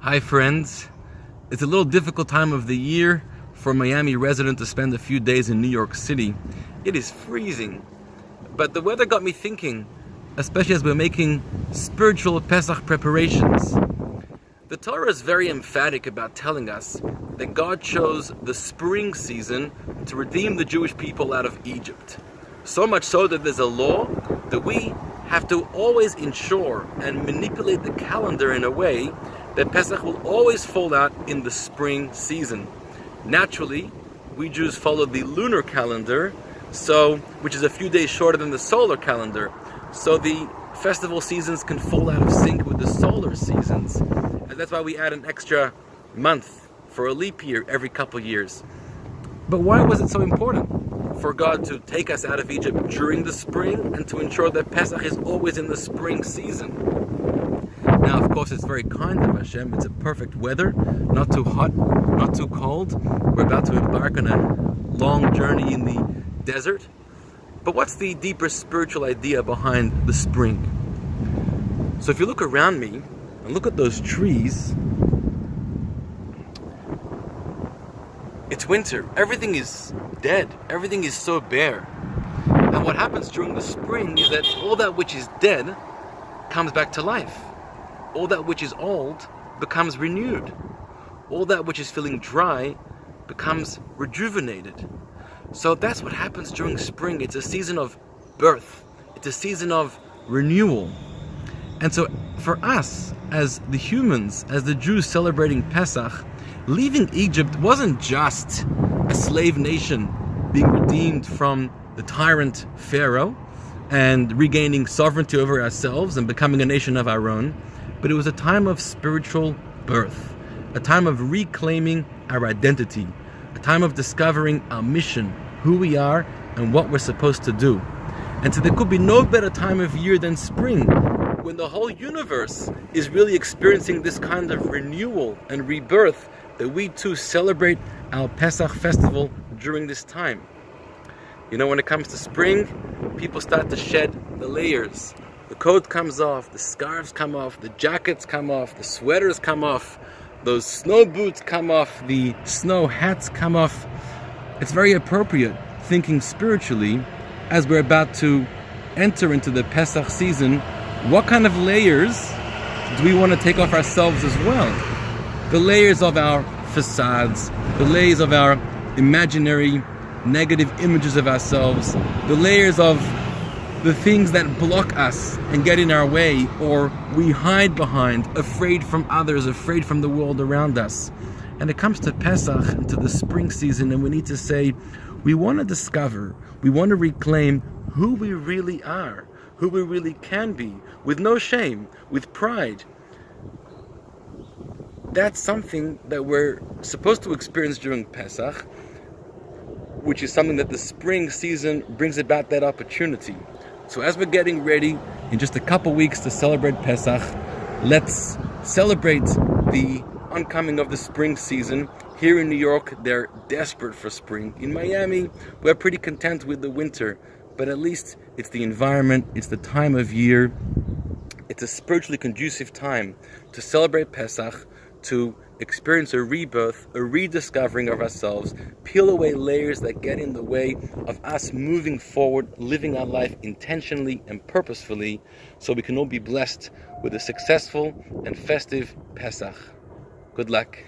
Hi friends, it's a little difficult time of the year for a Miami resident to spend a few days in New York City. It is freezing, but the weather got me thinking, especially as we're making spiritual Pesach preparations. The Torah is very emphatic about telling us that God chose the spring season to redeem the Jewish people out of Egypt. So much so that there's a law that we have to always ensure and manipulate the calendar in a way that Pesach will always fall out in the spring season. Naturally, we Jews follow the lunar calendar, which is a few days shorter than the solar calendar. So the festival seasons can fall out of sync with the solar seasons. And that's why we add an extra month for a leap year every couple years. But why was it so important for God to take us out of Egypt during the spring and to ensure that Pesach is always in the spring season? Now, of course, it's very kind of Hashem. It's a perfect weather, not too hot, not too cold. We're about to embark on a long journey in the desert. But what's the deeper spiritual idea behind the spring? So if you look around me and look at those trees, it's winter. Everything is dead. Everything is so bare. And what happens during the spring is that all that which is dead comes back to life. All that which is old becomes renewed. All that which is feeling dry becomes rejuvenated. So that's what happens during spring. It's a season of birth. It's a season of renewal. And so for us, as the humans, as the Jews celebrating Pesach, leaving Egypt wasn't just a slave nation being redeemed from the tyrant Pharaoh and regaining sovereignty over ourselves and becoming a nation of our own, but it was a time of spiritual birth, a time of reclaiming our identity, a time of discovering our mission, who we are and what we're supposed to do. And so there could be no better time of year than spring, when the whole universe is really experiencing this kind of renewal and rebirth, that we too celebrate our Pesach festival during this time. You know, when it comes to spring, people start to shed the layers. The coat comes off, the scarves come off, the jackets come off, the sweaters come off, those snow boots come off, the snow hats come off. It's very appropriate, thinking spiritually, as we're about to enter into the Pesach season, what kind of layers do we want to take off ourselves as well? The layers of our facades, the layers of our imaginary negative images of ourselves, the layers of the things that block us and get in our way, or we hide behind, afraid from others, afraid from the world around us. And it comes to Pesach, into the spring season, and we need to say, we want to discover, we want to reclaim who we really are, who we really can be, with no shame, with pride. That's something that we're supposed to experience during Pesach, which is something that the spring season brings about that opportunity. So as we're getting ready in just a couple weeks to celebrate Pesach, let's celebrate the oncoming of the spring season. Here in New York, they're desperate for spring. In Miami, we're pretty content with the winter, but at least it's the environment, it's the time of year. It's a spiritually conducive time to celebrate Pesach, to experience a rebirth, a rediscovering of ourselves, peel away layers that get in the way of us moving forward, living our life intentionally and purposefully, so we can all be blessed with a successful and festive Pesach. Good luck.